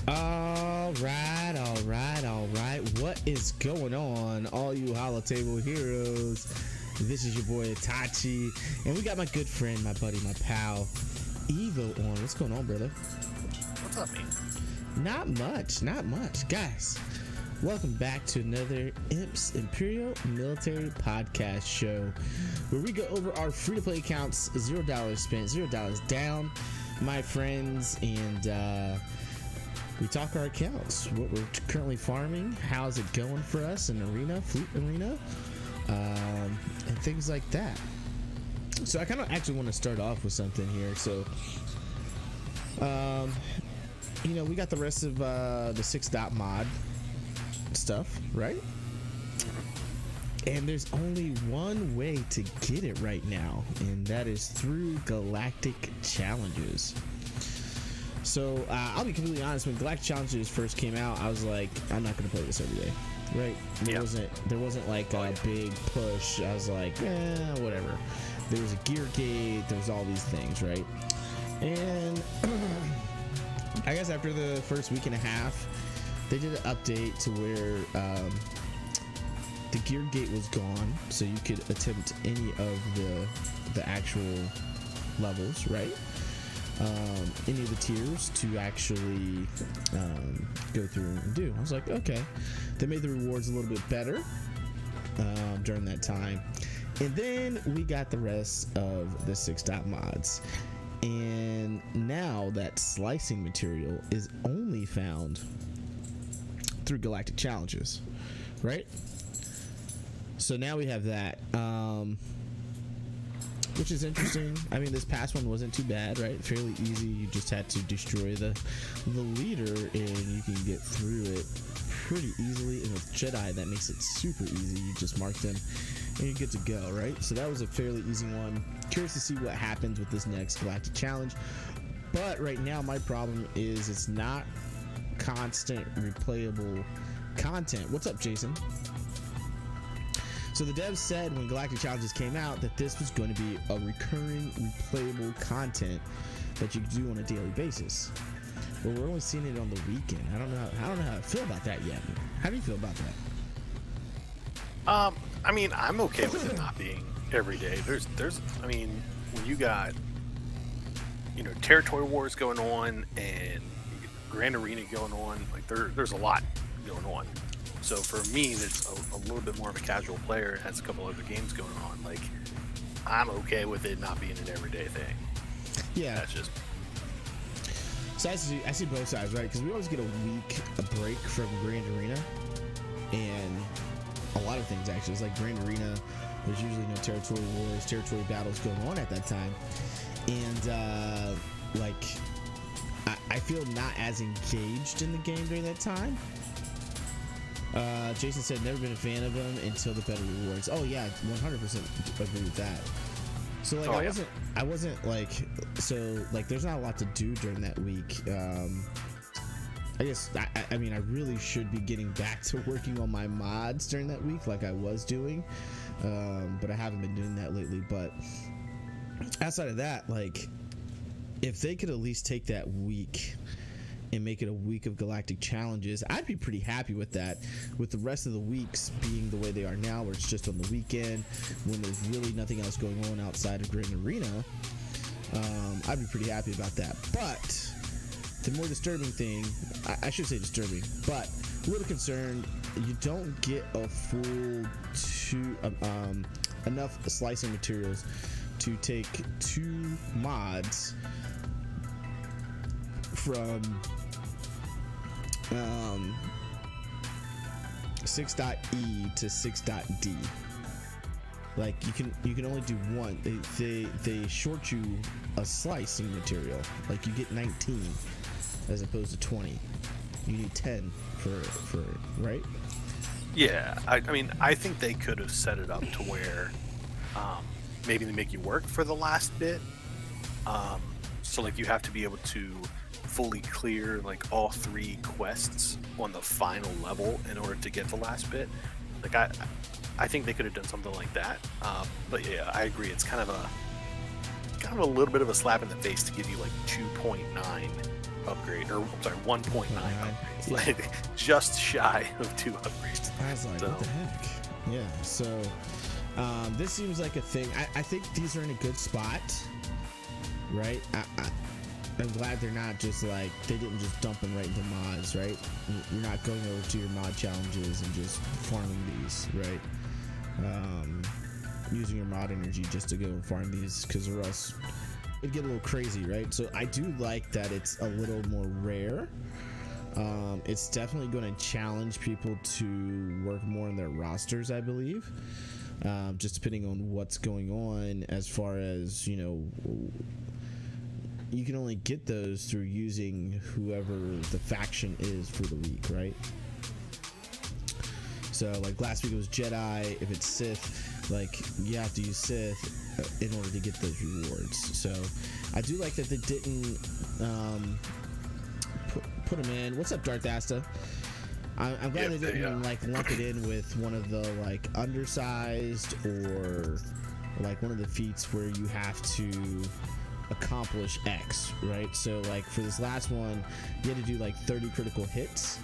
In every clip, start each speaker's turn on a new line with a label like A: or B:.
A: All right. What is going on, all you holotable heroes? This is your boy Itachi, and we got my good friend, my buddy, my pal, Evo on. What's going on, brother?
B: What's up, man?
A: Not much. Guys, welcome back to another IMPS, Imperial Military Podcast Show, where we go over our free-to-play accounts, $0 spent, $0 down, my friends, and we talk our accounts, what we're currently farming, how's it going for us in arena, fleet arena, and things like that. So I kind of actually want to start off with something here. So, we got the rest of the 6 mod stuff, right? And there's only one way to get it right now, and that is through Galactic challenges. So I'll be completely honest, when Galactic Challenges first came out, I was like, I'm not going to play this every day, right? There wasn't like a big push. I was like, whatever. There was a gear gate, there was all these things, right? And I guess after the first week and a half, they did an update to where the gear gate was gone, so you could attempt any of the actual levels, right? Any of the tiers to actually go through and do. I was like, okay. They made the rewards a little bit better during that time. And then we got the rest of the 6 mods. And now that slicing material is only found through Galactic challenges, right? So now we have that. Which is interesting. I mean, this past one wasn't too bad, right? Fairly easy. You just had to destroy the leader, and you can get through it pretty easily. And with Jedi, that makes it super easy. You just mark them, and you're good to go, right? So that was a fairly easy one. Curious to see what happens with this next Galactic Challenge. But right now, my problem is it's not constant replayable content. What's up, Jason? So the devs said when Galactic Challenges came out that this was going to be a recurring, replayable content that you could do on a daily basis. Well, we're only seeing it on the weekend. I don't know how I feel about that yet. How do you feel about
B: that? I mean, I'm okay with it not being every day. When you got, territory wars going on and Grand Arena going on, like there's a lot going on. So for me, that's a little bit more of a casual player, has a couple other games going on. Like, I'm okay with it not being an everyday thing.
A: Yeah.
B: That's just.
A: So I see both sides, right? Because we always get a break from Grand Arena, and a lot of things actually. It's like Grand Arena, there's usually no territory wars, territory battles going on at that time, and I feel not as engaged in the game during that time. Jason said never been a fan of them until the better rewards. Oh yeah, 100% agree with that. So I wasn't there's not a lot to do during that week. I guess I really should be getting back to working on my mods during that week like I was doing, but I haven't been doing that lately. But outside of that, if they could at least take that week and make it a week of Galactic challenges, I'd be pretty happy with that. With the rest of the weeks being the way they are now, where it's just on the weekend when there's really nothing else going on outside of Grand Arena, I'd be pretty happy about that. But the more disturbing thing, I should say disturbing, but a little concerned, you don't get a full enough slicing materials to take 2 mods from 6.E to 6.D. Like you can only do one. They short you a slicing material. Like you get 19 as opposed to 20. You need 10 for right?
B: Yeah, I think they could have set it up to where maybe they make you work for the last bit. So you have to be able to fully clear all 3 quests on the final level in order to get the last bit. I think they could have done something like that. But yeah, I agree. It's kind of kind of a little bit of a slap in the face to give you like 2.9 upgrade, or I'm sorry, 1.9 upgrades,
A: Yeah.
B: like just shy of 2 upgrades.
A: I was like, what the heck? Yeah. So this seems like a thing. I think these are in a good spot, right? I'm glad they're not just like, they didn't just dump them right into mods, right? You're not going over to your mod challenges and just farming these, right? Using your mod energy just to go and farm these, because or else it'd get a little crazy, right? So I do like that it's a little more rare. It's definitely going to challenge people to work more on their rosters, I believe. Just depending on what's going on, as far as, you know, you can only get those through using whoever the faction is for the week, right? So like last week it was Jedi. If it's Sith, like you have to use Sith in order to get those rewards. So I do like that they didn't put them in. What's up, Darth Asta? I'm glad they didn't like lump it in with one of the like undersized, or like one of the feats where you have to accomplish X, right? So like for this last one, you had to do like 30 critical hits,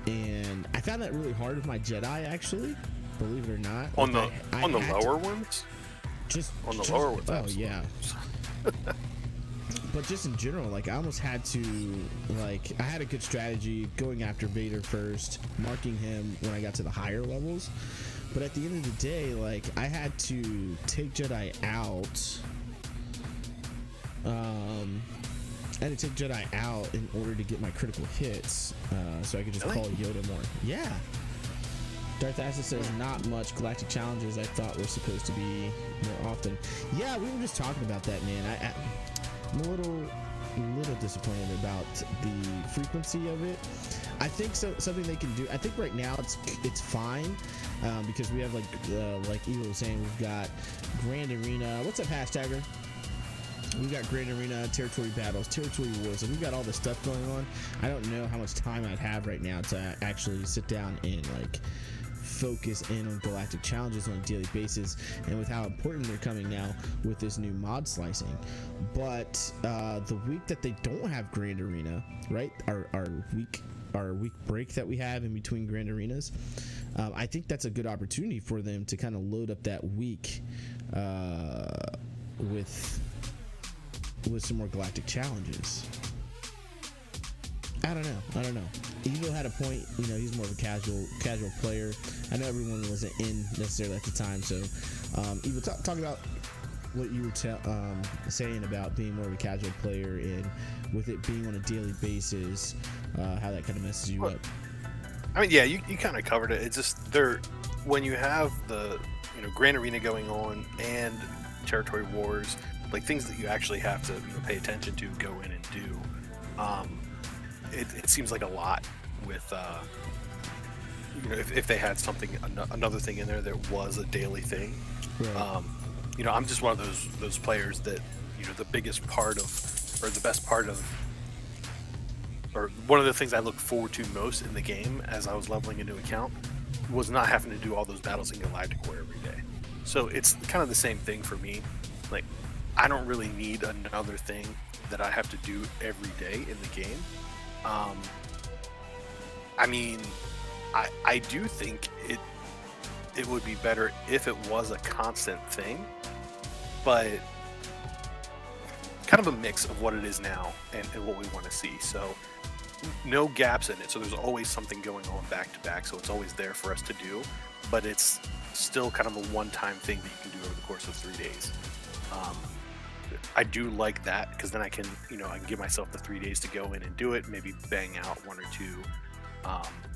A: and I found that really hard with my Jedi, actually, believe it or not.
B: On
A: like
B: the lower ones?
A: Just
B: on the lower ones,
A: oh
B: absolutely.
A: Yeah. But just in general, like I almost had to, like I had a good strategy going after Vader first, marking him when I got to the higher levels. But at the end of the day, like I had to take Jedi out. I had to take Jedi out in order to get my critical hits, so I could just call Yoda more. Yeah. Darth Acid says, not much Galactic challenges I thought were supposed to be more often. Yeah, we were just talking about that, man. I'm a little disappointed about the frequency of it. I think something they can do. I think right now it's fine, because we have like Evo was saying, we've got Grand Arena. What's up, hashtagger? We've got Grand Arena, territory battles, territory wars, and we've got all this stuff going on. I don't know how much time I'd have right now to actually sit down and like focus in on Galactic challenges on a daily basis, and with how important they're coming now with this new mod slicing. But the week that they don't have Grand Arena, right, our week break that we have in between Grand Arenas, I think that's a good opportunity for them to kind of load up that week with some more Galactic challenges. I don't know. Evo had a point. You know, he's more of a casual player. I know everyone wasn't in necessarily at the time. So, Evo, talk about what you were saying about being more of a casual player, and with it being on a daily basis, how that kind of messes you up.
B: I mean, yeah, you kind of covered it. It's just when you have the Grand Arena going on and territory wars, like things that you actually have to pay attention to, go in and do. It seems like a lot with if they had something, another thing in there that was a daily thing.
A: Right.
B: I'm just one of those players that the biggest part of, or the best part of, or one of the things I look forward to most in the game as I was leveling a new account was not having to do all those battles in Galactic War every day. So it's kind of the same thing for me. Like, I don't really need another thing that I have to do every day in the game. I mean, I do think it would be better if it was a constant thing, but kind of a mix of what it is now and what we want to see. So no gaps in it. So there's always something going on back to back. So it's always there for us to do, but it's still kind of a one-time thing that you can do over the course of 3 days. I do like that, because then I can give myself the 3 days to go in and do it, maybe bang out 1 or 2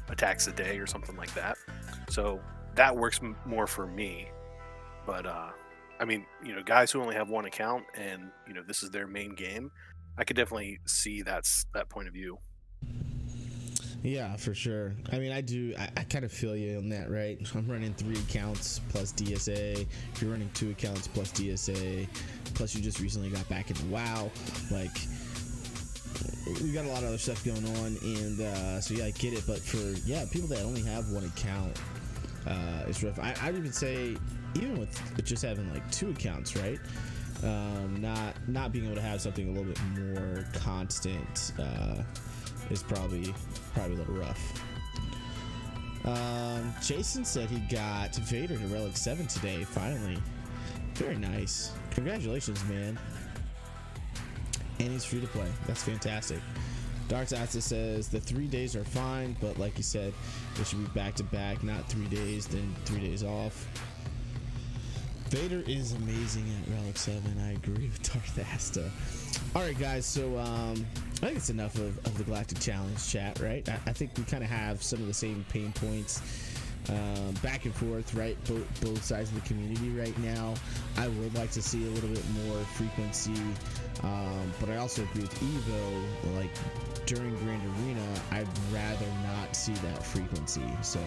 B: attacks a day or something like that. So that works more for me. But I mean, guys who only have one account and this is their main game, I could definitely see that point of view.
A: Yeah, for sure. I mean, I kind of feel you on that, right? I'm running 3 accounts plus DSA. If you're running 2 accounts plus DSA, plus you just recently got back into WoW, like, we got a lot of other stuff going on, and so yeah, I get it. But for people that only have 1 account, it's rough. I'd even say, even with just having like 2 accounts, right? Not being able to have something a little bit more constant is probably a little rough. Jason said he got Vader to Relic 7 today, finally. Very nice. Congratulations, man. And he's free to play. That's fantastic. Dark Axis says the 3 days are fine, but like you said, it should be back to back, not 3 days, then 3 days off. Vader is amazing at Relic 7. I agree with Darth Asta. Alright guys, so I think it's enough of the Galactic Challenge chat, right? I think we kind of have some of the same pain points back and forth, right? Both sides of the community right now. I would like to see a little bit more frequency, but I also agree with Evo, like during Grand Arena, I'd rather not see that frequency. So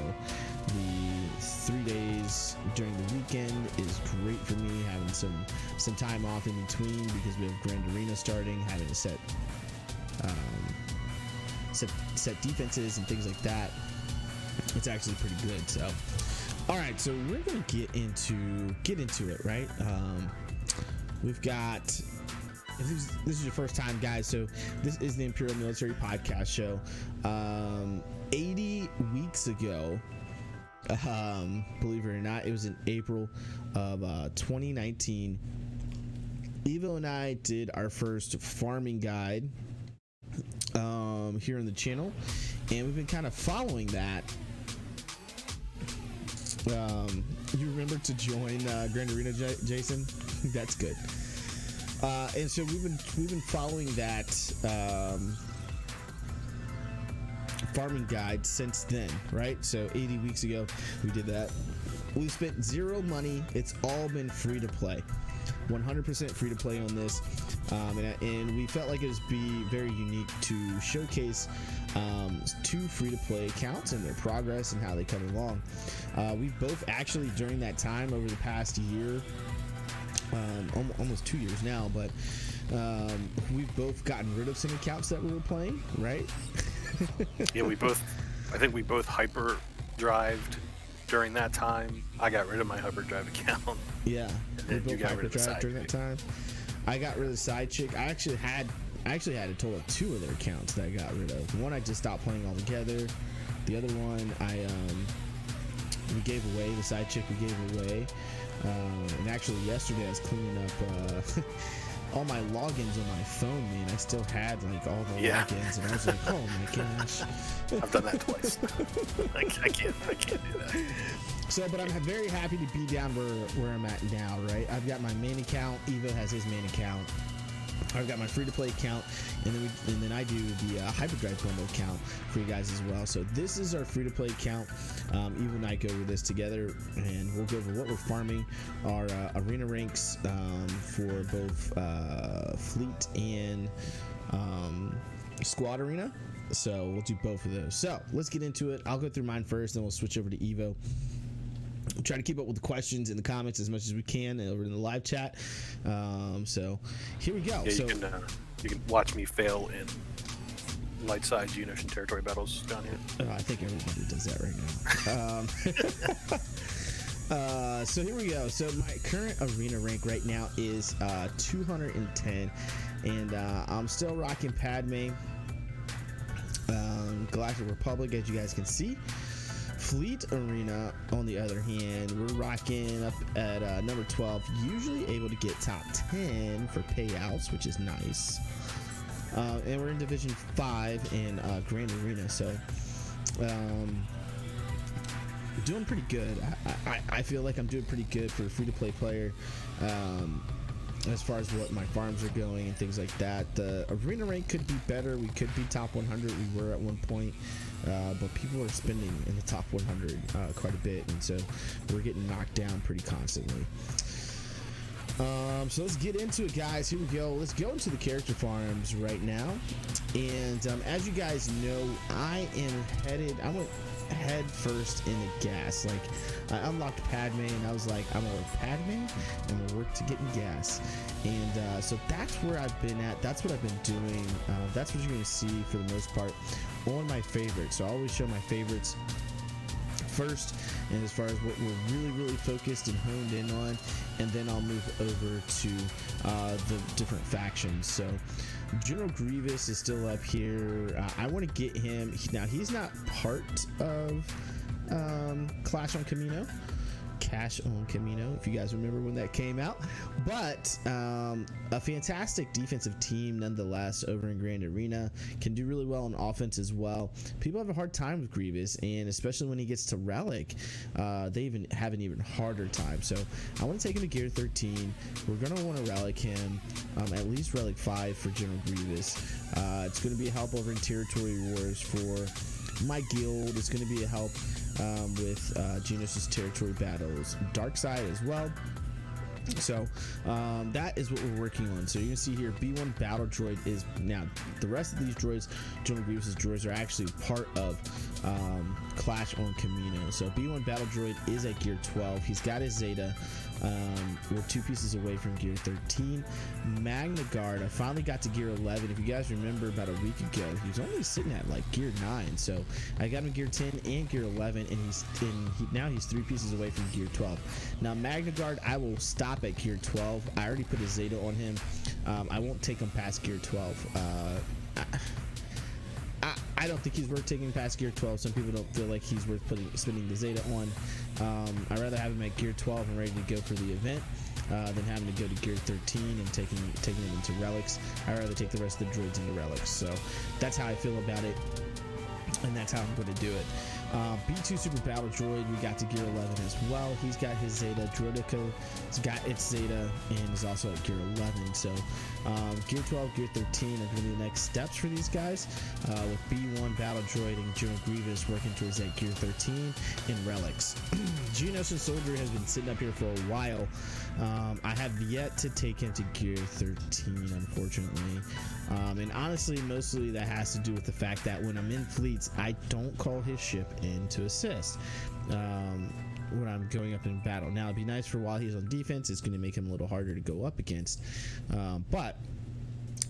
A: the 3 days during the weekend is great for me, having some time off in between because we have Grand Arena starting, having to set defenses and things like that. It's actually pretty good. So all right, so we're gonna get into it, right? We've got, if this is your first time, guys, so this is the Imperial Military Podcast Show. 80 weeks ago, believe it or not, it was in April of 2019, Evo and I did our first farming guide here on the channel, and we've been kind of following that. You remember to join Grand Arena, Jason? That's good. And so we've been following that farming guide since then, right? So 80 weeks ago we did that. We spent zero money. It's all been free to play, 100% free to play on this, and we felt like it would be very unique to showcase two free to play accounts and their progress and how they come along. We've both actually, during that time over the past year, almost 2 years now, but we've both gotten rid of some accounts that we were playing, right?
B: Yeah, I think we both hyperdrived during that time. I got rid of my hyperdrive account.
A: Yeah, we both hyperdrived during that time. I got rid of the side chick. I actually had a total of 2 of their accounts that I got rid of. One I just stopped playing altogether. The other one we gave away. The side chick we gave away. And actually yesterday I was cleaning up all my logins on my phone, man. I still had like all the logins, and I was like, oh my gosh.
B: I've done that twice. I can't do that.
A: So, but I'm very happy to be down where I'm at now, right? I've got my main account. Evo has his main account. I've got my free-to-play account, and then I do the Hyperdrive bundle account for you guys as well. So this is our free-to-play account. Evo and I go over this together, and we'll go over what we're farming, our arena ranks for both fleet and squad arena. So we'll do both of those. So let's get into it. I'll go through mine first, then we'll switch over to Evo. We'll try to keep up with the questions in the comments as much as we can over in the live chat. So here we go.
B: Yeah, you can watch me fail in light side Geonosian territory battles down here.
A: I think everybody does that right now. So here we go. So my current arena rank right now is 210, and I'm still rocking Padme, Galactic Republic, as you guys can see. Fleet Arena, on the other hand, we're rocking up at number 12, usually able to get top 10 for payouts, which is nice. And we're in Division 5 in Grand Arena, so doing pretty good. I feel like I'm doing pretty good for a free-to-play player as far as what my farms are going and things like that. The arena rank could be better. We could be top 100. We were at one point. But people are spending in the top 100 quite a bit, and so we're getting knocked down pretty constantly. So let's get into it, guys. Here we go. Let's go into the character farms right now. And as you guys know, I went head first in the gas. Like, I unlocked Padme, and I was like, I'm gonna work Padme, and we'll work to getting gas. And so that's where I've been at. That's what I've been doing. That's what you're gonna see for the most part on my favorites. So I always show my favorites first, and as far as what we're really focused and honed in on, and then I'll move over to the different factions. So General Grievous is still up here. I want to get him. Now, he's not part of Clash on Camino, if you guys remember when that came out, but a fantastic defensive team nonetheless over in Grand Arena. Can do really well on offense as well. People have a hard time with Grievous, and especially when he gets to Relic, they even have an even harder time. So I want to take him to Gear 13. We're going to want to Relic him, at least Relic 5 for General Grievous. It's going to be a help over in Territory Wars for my guild. It's going to be a help with Genos' territory battles, dark side as well. So that is what we're working on. So you can see here, B1 battle droid is now, the rest of these droids, General Grievous' droids, are actually part of Clash on Camino. So B1 battle droid is at Gear 12. He's got his Zeta. We're 2 pieces away from Gear 13. Magna Guard, I finally got to Gear 11. If you guys remember, about a week ago, he was only sitting at like Gear 9. So I got him Gear 10 and Gear 11, and now he's 3 pieces away from Gear 12. Now Magna Guard, I will stop at Gear 12. I already put a Zeta on him. I won't take him past Gear 12. I don't think he's worth taking past Gear 12. Some people don't feel like he's worth spending the Zeta on. I'd rather have him at Gear 12 and ready to go for the event than having to go to Gear 13 and taking him into Relics. I'd rather take the rest of the droids into Relics. So that's how I feel about it, and that's how I'm going to do it. B2 Super Battle Droid, we got to Gear 11 as well. He's got his Zeta. Droidico has got its Zeta and is also at Gear 11. So Gear 12, Gear 13 are going to be the next steps for these guys, with B1 Battle Droid and General Grievous working towards that Gear 13 in Relics. Geonosis Soldier has been sitting up here for a while. I have yet to take him to Gear 13, unfortunately. And honestly, mostly that has to do with the fact that when I'm in fleets, I don't call his ship in to assist when I'm going up in battle. Now, it'd be nice for while he's on defense. It's going to make him a little harder to go up against. But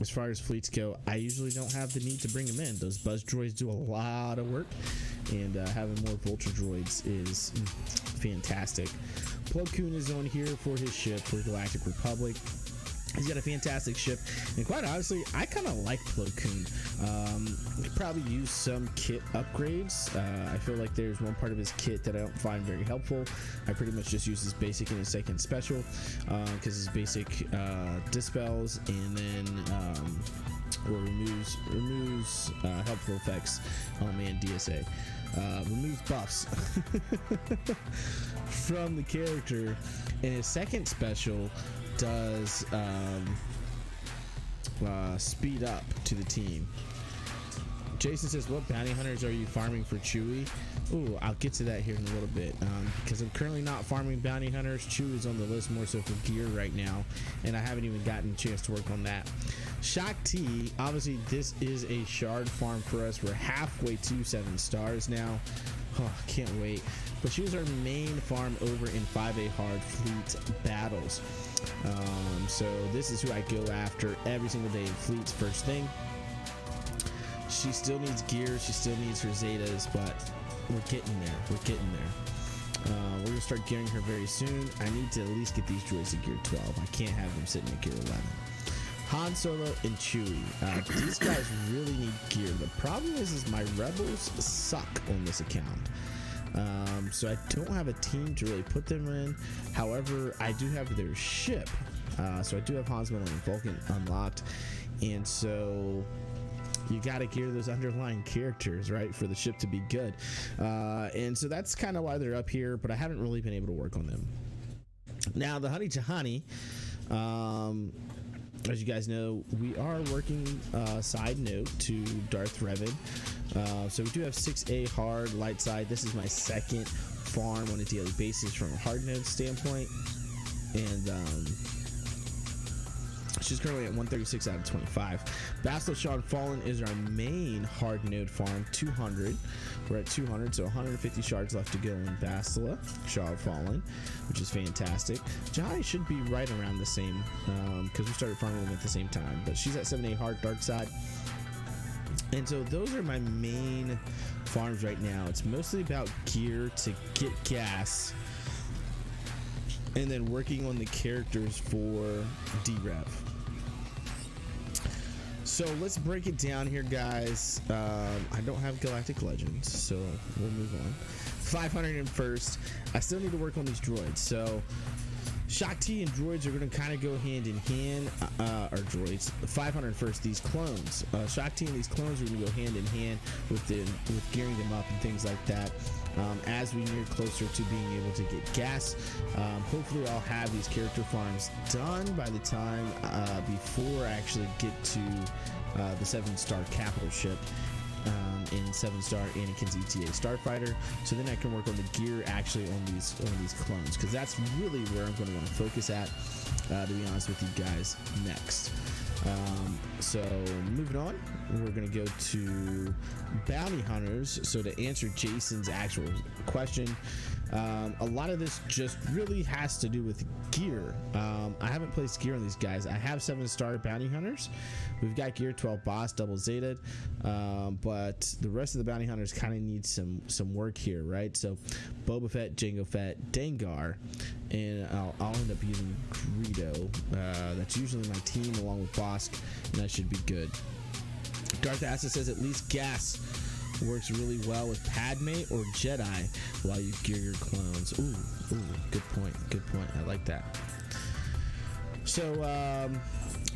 A: as far as fleets go, I usually don't have the need to bring him in. Those buzz droids do a lot of work, and having more vulture droids is fantastic. Plo Koon is on here for his ship for Galactic Republic. He's got a fantastic ship, and quite honestly, I kind of like Plo Koon. Could probably use some kit upgrades. I feel like there's one part of his kit that I don't find very helpful. I pretty much just use his basic and his second special, because his basic dispels and then removes helpful effects. Oh man, DSA removes buffs from the character, and his second special does speed up to the team. Jason says, what bounty hunters are you farming for Chewie? Ooh, I'll get to that here in a little bit, because I'm currently not farming bounty hunters. Chewie is on the list more so for gear right now, and I haven't even gotten a chance to work on that. Shock T, obviously this is a shard farm for us. We're halfway to 7 stars now. Oh, can't wait. But she was our main farm over in 5A hard fleet battles. So this is who I go after every single day in fleets first thing. She still needs gear, she still needs her Zetas, but we're getting there. We're gonna start gearing her very soon. I need to at least get these droids to Gear 12. I can't have them sitting at Gear 11. Han Solo and Chewie. These guys really need gear. The problem is my rebels suck on this account. So I don't have a team to really put them in. However, I do have their ship. So I do have Han Solo and Vulcan unlocked. And so you got to gear those underlying characters, right, for the ship to be good. And so that's kind of why they're up here, but I haven't really been able to work on them. Now, the Honey Jahani, as you guys know, we are working side note to Darth Revan. So we do have 6A hard light side. This is my second farm on a daily basis from a hard node standpoint, and she's currently at 136 out of 25. Bastila Shan Fallen is our main hard node farm, 200. We're at 200, so 150 shards left to go in Bastila Shan Fallen, which is fantastic. Jahai should be right around the same, because we started farming them at the same time, but she's at 7A hard dark side. And so those are my main farms right now. It's mostly about gear to get gas, and then working on the characters for D-Rev. So let's break it down here, guys. I don't have Galactic Legends, so we'll move on. 501st. I still need to work on these droids. So Shock T and droids are going to kind of go hand in hand, or droids. 501st, these clones. Shock T and these clones are going to go hand in hand with gearing them up and things like that. As we near closer to being able to get gas, hopefully I'll have these character farms done by the time before I actually get to the 7-star capital ship. In 7-star Anakin's ETA Starfighter, so then I can work on the gear actually on these clones, because that's really where I'm going to want to focus at, to be honest with you guys, next. So moving on, we're going to go to bounty hunters. So to answer Jason's actual question, a lot of this just really has to do with gear. I haven't placed gear on these guys. I have 7-star bounty hunters. We've got gear 12 boss, double zetaed, but the rest of the bounty hunters kind of need some work here, right? So Boba Fett, Jango Fett, Dengar, and I'll end up using Greedo. That's usually my team along with Bosk, and that should be good. Darth Asa says at least gas works really well with Padme or Jedi while you gear your clones. Ooh, good point. I like that. So,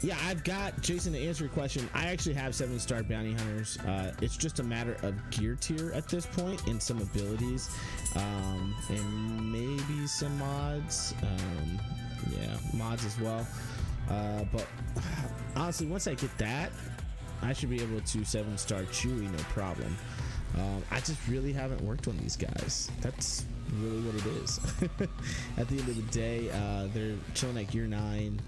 A: yeah, I've got, Jason, to answer your question, I actually have 7-star bounty hunters. It's just a matter of gear tier at this point and some abilities, and maybe some mods. Yeah, mods as well. But honestly, once I get that, I should be able to 7-star Chewie, no problem. I just really haven't worked on these guys. That's really what it is. At the end of the day, they're chilling at gear 9.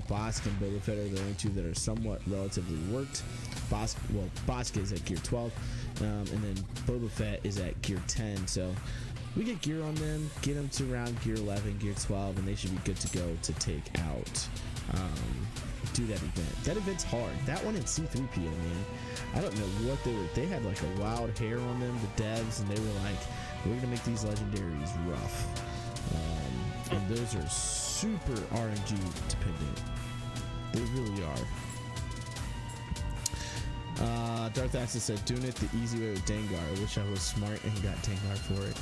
A: Bosk and Boba Fett are the only two that are somewhat relatively worked. Bosk is at gear 12, and then Boba Fett is at gear 10. So we get gear on them, get them to around gear 11, gear 12, and they should be good to go to take out, do that event. That event's hard. That one in C-3PO, man. I don't know what they had like a wild hair on them, the devs, and they were like, we're gonna make these legendaries rough. And those are super RNG dependent. They really are. Darth Asa said, doing it the easy way with Dengar. I wish I was smart and got Dengar for it.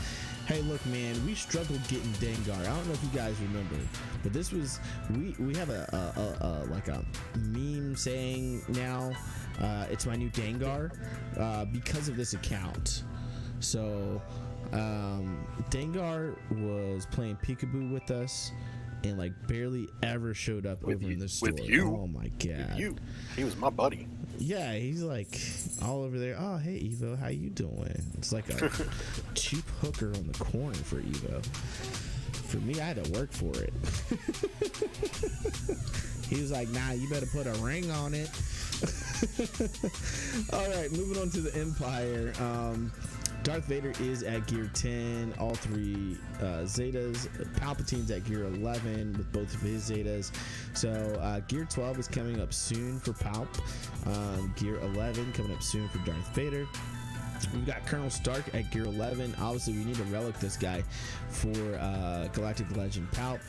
A: Hey, look, man, we struggled getting Dengar. I don't know if you guys remember, but this was, we have a like a meme saying now, it's my new Dengar, because of this account. So Dengar was playing peekaboo with us and like barely ever showed up over in the store.
B: With you?
A: Oh my god!
B: With you? He was my buddy.
A: Yeah, he's like all over there. Oh, hey Evo, how you doing? It's like a cheap hooker on the corner for Evo. For me, I had to work for it. He was like, nah, you better put a ring on it. All right, moving on to the Empire. Darth Vader is at gear 10, all 3 Zetas. Palpatine's at gear 11 with both of his Zetas. So gear 12 is coming up soon for Palp. Gear 11 coming up soon for Darth Vader. We've got Colonel Stark at gear 11. Obviously, we need to relic this guy for Galactic Legend Palp.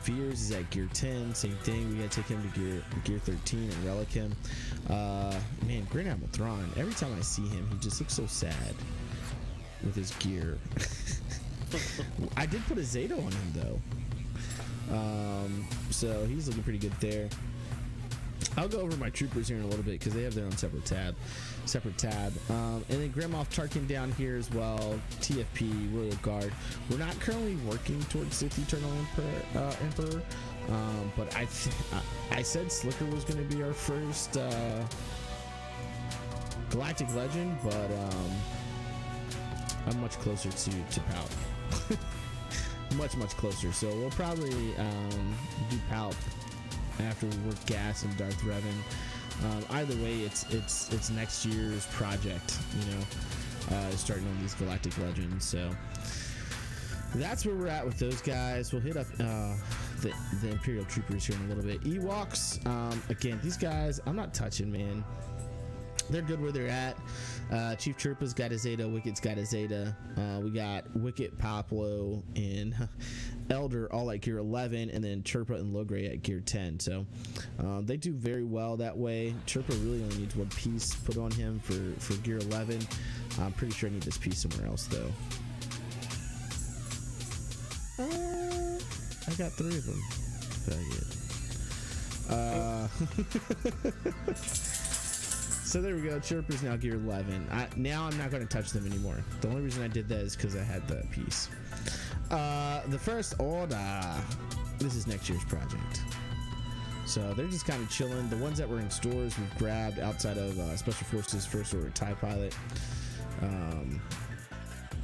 A: Veers is at gear 10. Same thing. We gotta take him to gear 13 and relic him. Man, Grand Admiral Thrawn. Every time I see him, he just looks so sad with his gear. I did put a Zeta on him though, so he's looking pretty good there. I'll go over my troopers here in a little bit because they have their own separate tab. And then Grand Moff Tarkin down here as well. TFP, Royal Guard. We're not currently working towards Sith Eternal Emperor, but I said Slicker was going to be our first Galactic Legend, but I'm much closer to Palp. much closer. So we'll probably do Palp after we work Gas and Darth Revan. Either way, it's next year's project, you know, starting on these Galactic Legends. So that's where we're at with those guys. We'll hit up the Imperial Troopers here in a little bit. Ewoks, again, these guys I'm not touching, man. they're good where they're at. Chief Chirpa's got a Zeta, Wicked's got a Zeta. We got Wicked, Pablo, and Elder all at gear 11, and then Chirpa and Logray at gear 10. So they do very well that way. Chirpa really only needs one piece put on him for gear 11. I'm pretty sure I need this piece somewhere else though. I got 3 of them. So there we go. Chirpa's now gear 11. Now I'm not going to touch them anymore. The only reason I did that is because I had the piece. The first order. This is next year's project. So they're just kind of chilling. The ones that were in stores we've grabbed outside of Special Forces First Order TIE Pilot.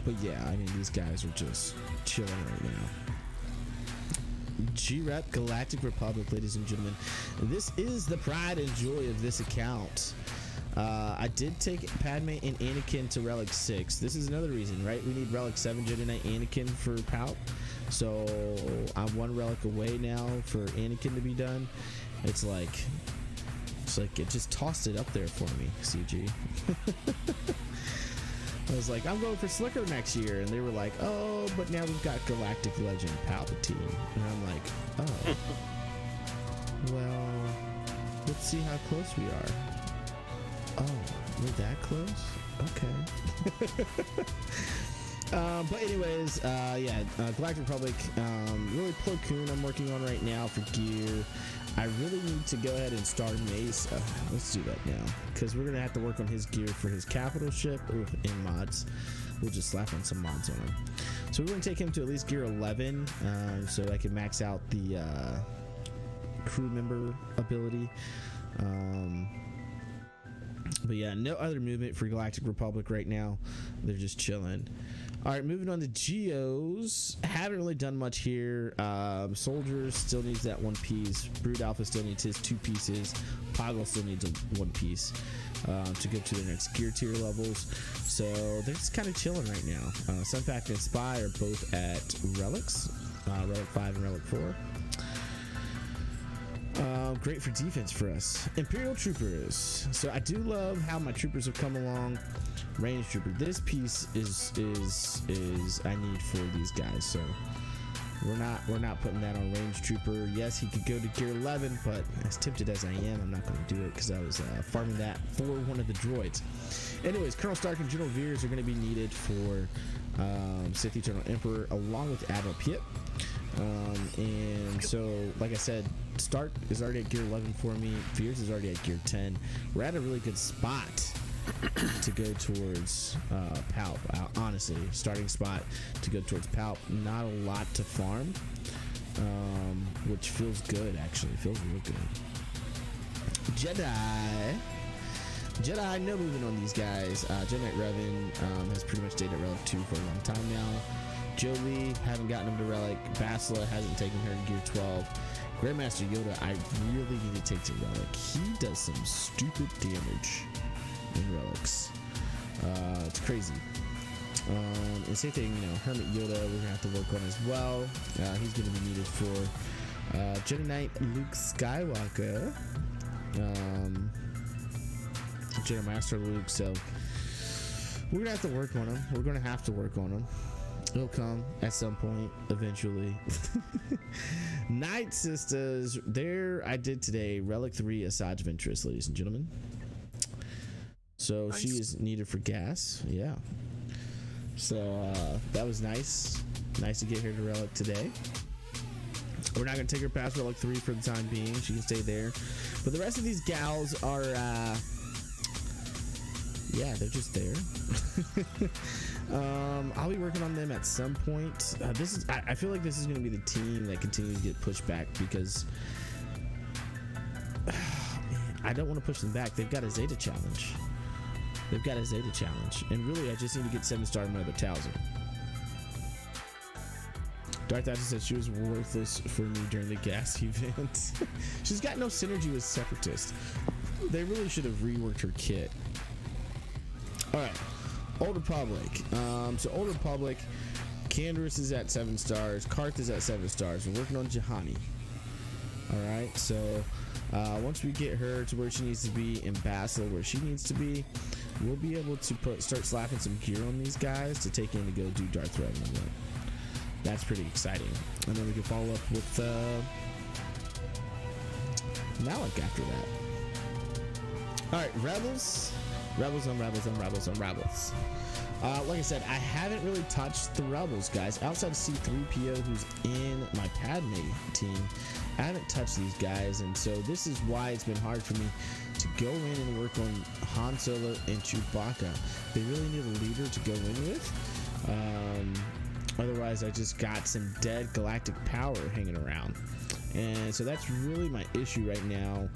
A: But yeah, I mean, these guys are just chilling right now. G-Rep Galactic Republic, ladies and gentlemen. This is the pride and joy of this account. I did take Padme and Anakin to Relic 6. This is another reason, right? We need Relic 7 Jedi Knight Anakin for Palp. So I'm 1 relic away now for Anakin to be done. It's like it just tossed it up there for me, CG. I was like, I'm going for Slicker next year, and they were like, oh, but now we've got Galactic Legend Palpatine, and I'm like, oh, well, let's see how close we are. Oh, we're that close? Okay. But anyways, yeah, Galactic Republic, really Plo Koon I'm working on right now for gear. I really need to go ahead and start Mesa. Let's do that now, because we're going to have to work on his gear for his capital ship and mods. We'll just slap on some mods on him. So we're going to take him to at least gear 11, so I can max out the crew member ability. But yeah, no other movement for Galactic Republic right now. They're just chilling. All right, moving on to Geos. Haven't really done much here. Soldiers still needs that 1 piece. Brood Alpha still needs his 2 pieces. Poggle still needs a 1 piece to go to their next gear tier levels. So they're just kind of chilling right now. Sunpack and Spy are both at relics, Relic 5 and Relic 4. Great for defense for us. Imperial Troopers. So I do love how my troopers have come along. Range Trooper. This piece is I need for these guys. So we're not putting that on Range Trooper. Yes, he could go to gear 11, but as tempted as I am, I'm not going to do it because I was farming that for one of the droids. Anyways, Colonel Stark and General Veers are going to be needed for Sith Eternal Emperor along with Admiral Piet. And so, like I said, Stark is already at gear 11 for me. Veers is already at gear 10. We're at a really good spot to go towards Palp. Honestly, starting spot to go towards Palp. Not a lot to farm, which feels good. Actually, feels real good. Jedi, no movement on these guys. Jedi Knight Revan has pretty much stayed at Relic 2 for a long time now. Jolie, haven't gotten him to Relic. Basila hasn't taken her to gear 12. Grandmaster Yoda, I really need to take to Relic. He does some stupid damage in Relics. It's crazy. And same thing, Hermit Yoda, we're gonna have to work on as well. He's gonna be needed for Jedi Knight Luke Skywalker. Jedi Master Luke, so we're gonna have to work on him. We're gonna have to work on him. It'll come at some point eventually. Night Sisters, I did today Relic 3 Asajj Ventress, ladies and gentlemen. So nice. She is needed for gas. Yeah. So that was nice. Nice to get her to Relic today. We're not going to take her past Relic 3 for the time being. She can stay there. But the rest of these gals are, yeah, they're just there. I'll be working on them at some point. I feel like this is going to be the team that continues to get pushed back because man, I don't want to push them back. They've got a Zeta challenge. And really, I just need to get 7-star in my other Towser. Darth Thatcher said she was worthless for me during the gas event. She's got no synergy with Separatist. They really should have reworked her kit. Alright, Old Republic. So Old Republic, Canderous is at 7 stars, Karth is at 7 stars. We're working on Juhani. All right, so once we get her to where she needs to be, Ambassador where she needs to be, we'll be able to start slapping some gear on these guys to take in to go do Darth Revan with. That's pretty exciting. And then we can follow up with Malik after that. All right, Rebels on Rebels. Like I said, I haven't really touched the Rebels, guys. Outside of C-3PO, who's in my Padme team, I haven't touched these guys, and so this is why it's been hard for me to go in and work on Han Solo and Chewbacca. They really need a leader to go in with. Otherwise, I just got some dead galactic power hanging around. And so that's really my issue right now,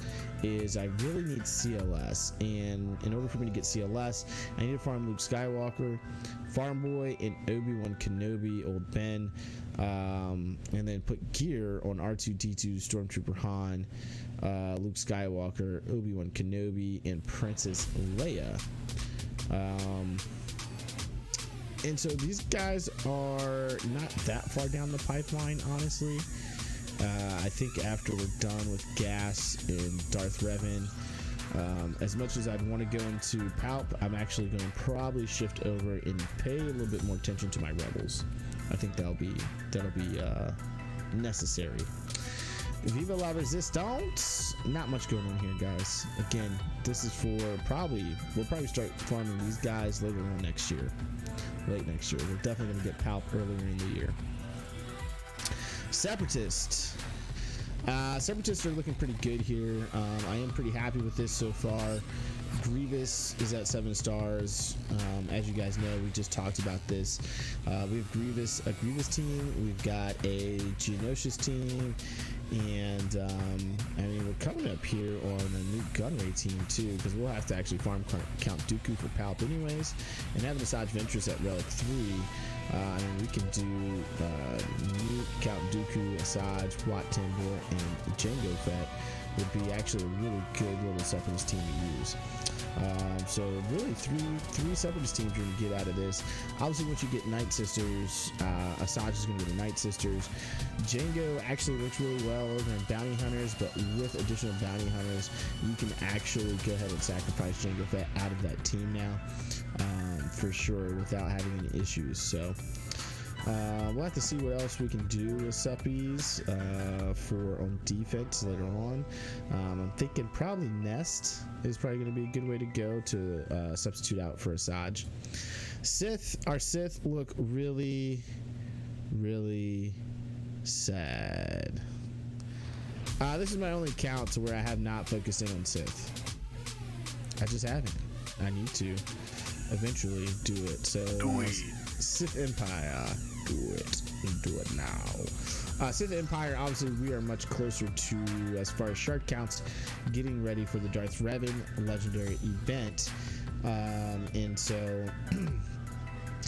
A: is I really need CLS, and in order for me to get CLS, I need to farm Luke Skywalker, Farm Boy, and Obi-Wan Kenobi, Old Ben, and then put gear on R2-D2, Stormtrooper Han, Luke Skywalker, Obi-Wan Kenobi, and Princess Leia. And so these guys are not that far down the pipeline, honestly. I think after we're done with Gas and Darth Revan, as much as I'd want to go into Palp, I'm actually going to probably shift over and pay a little bit more attention to my Rebels. I think that'll be necessary. Viva la Resistance! Not much going on here, guys. Again, this is for we'll probably start farming these guys later on next year. Late next year. We're definitely going to get Palp earlier in the year. Separatists are looking pretty good here. I am pretty happy with this so far. Grievous is at 7 stars. As you guys know, we just talked about this. We have a Grievous team. We've got a Geonosis team, and I mean, we're coming up here on a new Gunray team too, because we'll have to actually farm Count Dooku for Palp anyways, and have Asajj Ventress at Relic 3. I mean, we can do Nuke, Count Dooku, Asajj, Wat Tambor, and Jango Fett would be actually a really good little Separatist team to use. So really three Separatist teams you're going to get out of this. Obviously, once you get Night Sisters, Asajj is going to go to Night Sisters. Jango actually works really well over in Bounty Hunters, but with additional Bounty Hunters, you can actually go ahead and sacrifice Jango Fett out of that team now, for sure, without having any issues. So we'll have to see what else we can do with Suppies for on defense later on. I'm thinking probably Nest is probably going to be a good way to go to substitute out for Asajj. Our Sith look really, really sad. This is my only count to where I have not focused in on Sith. I just haven't. I need to eventually do it. So Sith Empire, do it now. Sith Empire, obviously we are much closer to, as far as shard counts, getting ready for the Darth Revan legendary event. And so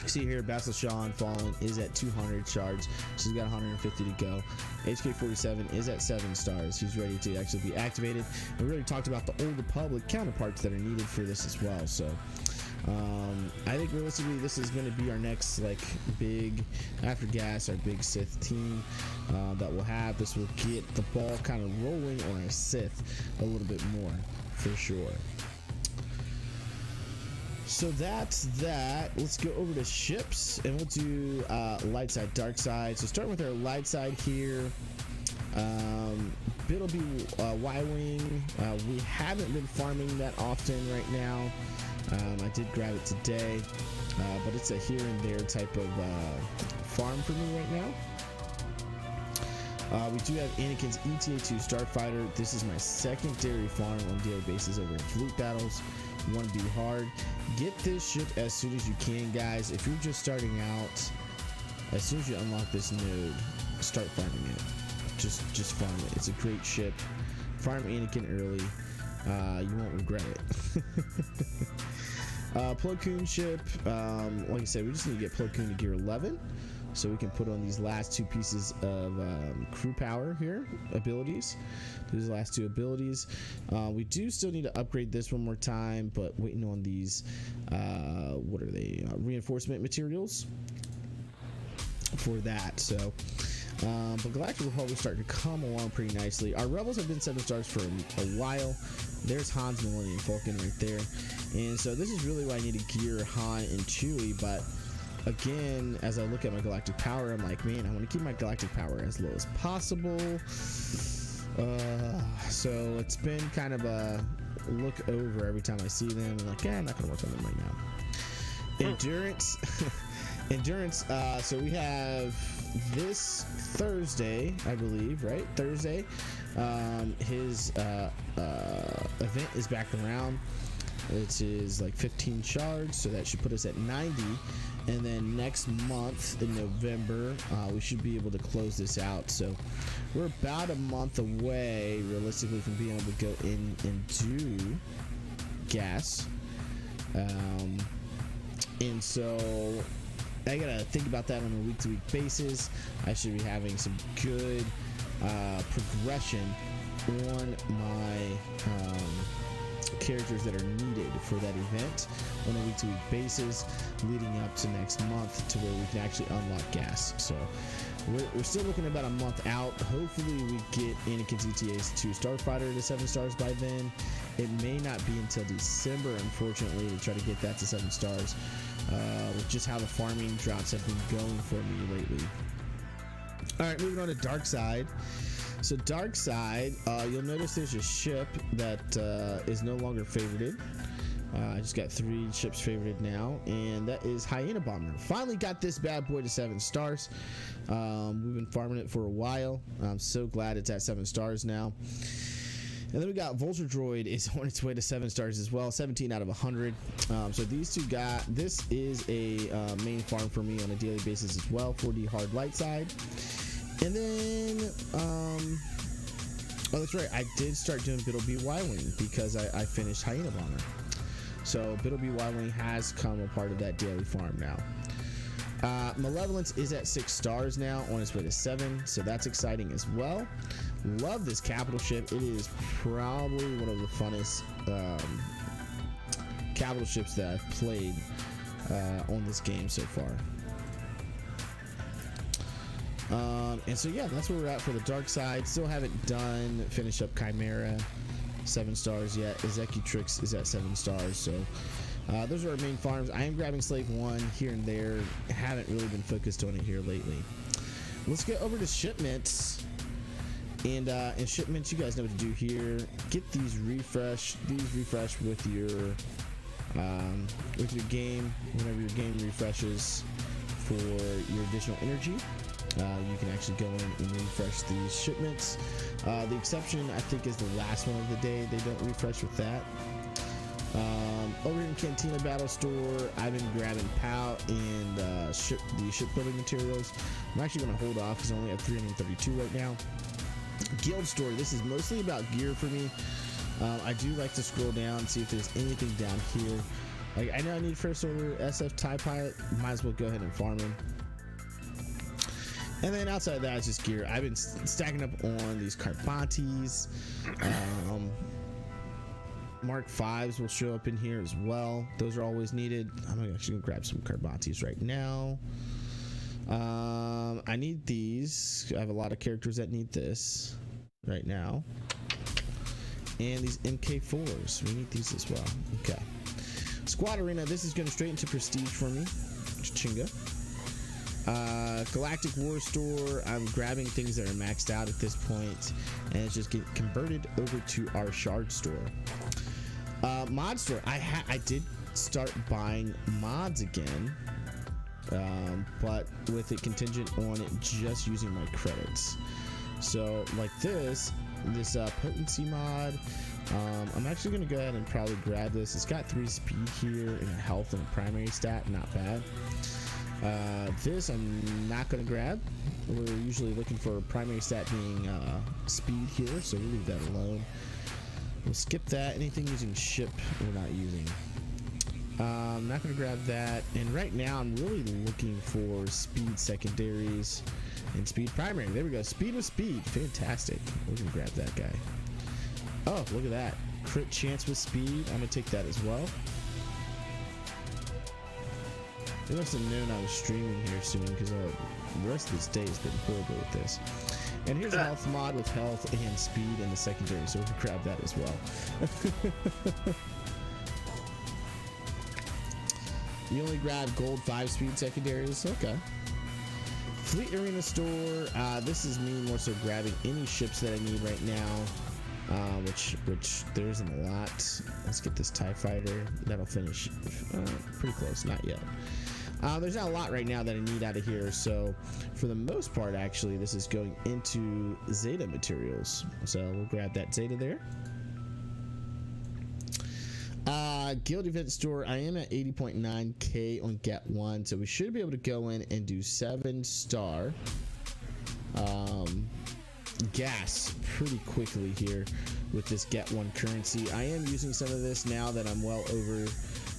A: see here, Basil Shawn Fallen is at 200 shards. She's got 150 to go. HK47 is at 7 stars. He's ready to actually be activated. And we already talked about the Old Republic counterparts that are needed for this as well. So I think realistically this is going to be our next big, after Gas, our big Sith team that we'll have. This will get the ball kind of rolling on our Sith a little bit more, for sure. So that's that. Let's go over to ships, and we'll do light side, dark side. So starting with our light side here, it'll be Y-Wing. We haven't been farming that often right now. I did grab it today, but it's a here and there type of farm for me right now. We do have Anakin's ETA-2 Starfighter. This is my secondary farm on daily basis over in Fleet Battles. You want to be hard. Get this ship as soon as you can, guys. If you're just starting out, as soon as you unlock this node, start farming it. Just farm it. It's a great ship. Farm Anakin early. You won't regret it. Plo Koon ship. Like I said, we just need to get Plo Koon to gear 11, so we can put on these last 2 pieces of crew power here, abilities. These last 2 abilities. We do still need to upgrade this one more time, but waiting on these, what are they? Reinforcement materials for that. So But Galactic will probably start to come along pretty nicely. Our Rebels have been 7 stars for a while. There's Han's Millennium Falcon right there. And so this is really why I need to gear Han and Chewie. But again, as I look at my Galactic power, I'm like, man, I want to keep my Galactic power as low as possible. So it's been kind of a look over every time I see them. I'm like, yeah, I'm not going to work on them right now. Endurance. Endurance. So we have this Thursday, I believe, right? Thursday. His event is back around. It is like 15 shards, so that should put us at 90. And then next month in November, we should be able to close this out. So we're about a month away, realistically, from being able to go in and do gas. And so I gotta think about that on a week-to-week basis. I should be having some good progression on my characters that are needed for that event on a week-to-week basis, leading up to next month to where we can actually unlock gas. So we're still looking about a month out. Hopefully we get Anakin's ETA's 2 starfighter to 7 stars by then. It may not be until December, unfortunately, to try to get that to 7 stars, with just how the farming drops have been going for me lately. All right, moving on to Dark Side. So Dark Side, you'll notice there's a ship that is no longer favorited. I just got 3 ships favorited now, and that is Hyena Bomber. Finally got this bad boy to 7 stars. We've been farming it for a while. I'm so glad it's at 7 stars now. And then we got Vulture Droid is on its way to 7 stars as well, 17 out of 100. So these two this is a main farm for me on a daily basis as well, 4D hard light side. And then, oh, that's right, I did start doing Bittleby Y-Wing because I finished Hyena Bomber. So Bittleby Y-Wing has come a part of that daily farm now. Malevolence is at 6 stars now, on its way to 7, so that's exciting as well. Love this capital ship. It is probably one of the funnest capital ships that I've played on this game so far. And so yeah, that's where we're at for the Dark Side. Still haven't finish up Chimera, 7 stars yet. Executrix is at 7 stars. So those are our main farms. I am grabbing Slave 1 here and there. Haven't really been focused on it here lately. Let's get over to shipments. And in shipments, you guys know what to do here. Get these refreshed with your game. Whenever your game refreshes for your additional energy, you can actually go in and refresh these shipments. The exception, I think, is the last one of the day. They don't refresh with that. Over in Cantina Battle Store, I've been grabbing POW and the shipbuilding materials. I'm actually going to hold off because I only have 332 right now. Guild Store, this is mostly about gear for me. I do like to scroll down and see if there's anything down here. Like, I know I need First Order SF TIE Pilot. Might as well go ahead and farm him. And then outside of that, it's just gear. I've been stacking up on these Carbantes. Mark 5s will show up in here as well. Those are always needed. I'm actually gonna grab some Carbantes right now. I need these. I have a lot of characters that need this right now. And these MK4s, we need these as well. Okay. Squad Arena, this is going straight into Prestige for me. Chinga. Galactic War Store, I'm grabbing things that are maxed out at this point, and it's just getting converted over to our Shard Store. Mod Store, I did start buying mods again, but with it contingent on it just using my credits. So like this potency mod, I'm actually going to go ahead and probably grab this. It's got 3 speed here and a health and a primary stat, not bad. This I'm not going to grab. We're usually looking for primary stat being speed here, so we'll leave that alone. We'll skip that. Anything using ship we're not using. I'm not going to grab that. And right now I'm really looking for speed secondaries and speed primary. There we go. Speed with speed. Fantastic. We're going to grab that guy. Oh, look at that. Crit chance with speed. I'm going to take that as well. They must have known I was streaming here soon because the rest of this day has been horrible with this. And here's a health mod with health and speed in the secondary, so we can grab that as well. You only grab gold 5-speed secondaries? Okay. Fleet Arena store. This is me more so grabbing any ships that I need right now, which there isn't a lot. Let's get this TIE fighter. That'll finish pretty close. Not yet. There's not a lot right now that I need out of here, so for the most part, actually, this is going into Zeta materials. So we'll grab that Zeta there. Guild event store. I am at 80.9k on Get 1, so we should be able to go in and do 7-star gas pretty quickly here with this Get 1 currency. I am using some of this now that I'm well over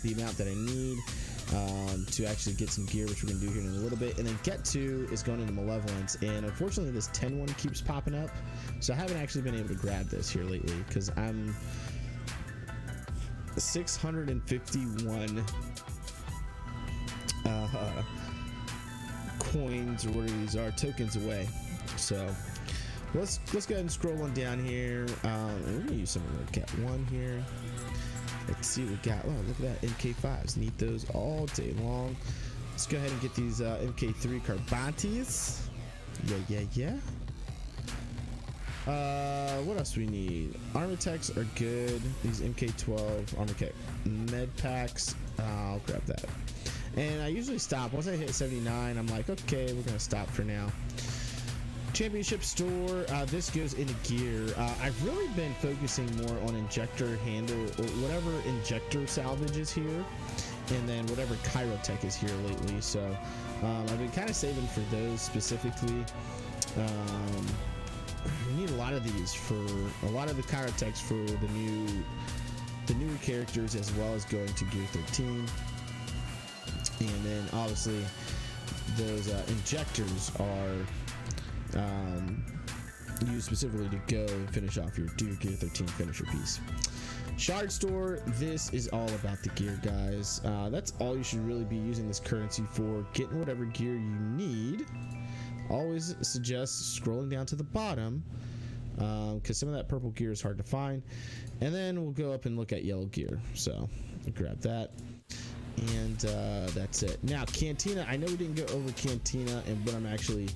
A: the amount that I need to actually get some gear, which we're going to do here in a little bit. And then Get 2 is going into Malevolence, and unfortunately this 10-1 keeps popping up, so I haven't actually been able to grab this here lately because I'm 651 coins, or what these are, tokens away. So let's go ahead and scroll on down here. We're gonna use some of the Get 1 here. Let's see what we got. Oh, look at that, MK5s. Need those all day long. Let's go ahead and get these MK3 Carbantes. Yeah. What else do we need? Armor techs are good. These MK12 armor kit med packs. I'll grab that. And I usually stop once I hit 79. I'm like, okay, we're gonna stop for now. Championship store. This goes into gear. I've really been focusing more on injector handle, or whatever injector salvage is here, and then whatever chirotech is here lately. So I've been kind of saving for those specifically. We need a lot of these for a lot of the chirotechs for the newer characters, as well as going to Gear 13. And then obviously those injectors are used specifically to go and finish off your Gear 13 finisher piece. Shard store. This is all about the gear, guys. That's all you should really be using this currency for, getting whatever gear you need. Always suggest scrolling down to the bottom because some of that purple gear is hard to find. And then we'll go up and look at yellow gear. So we'll grab that. And that's it. Now, Cantina. I know we didn't go over Cantina and what I'm actually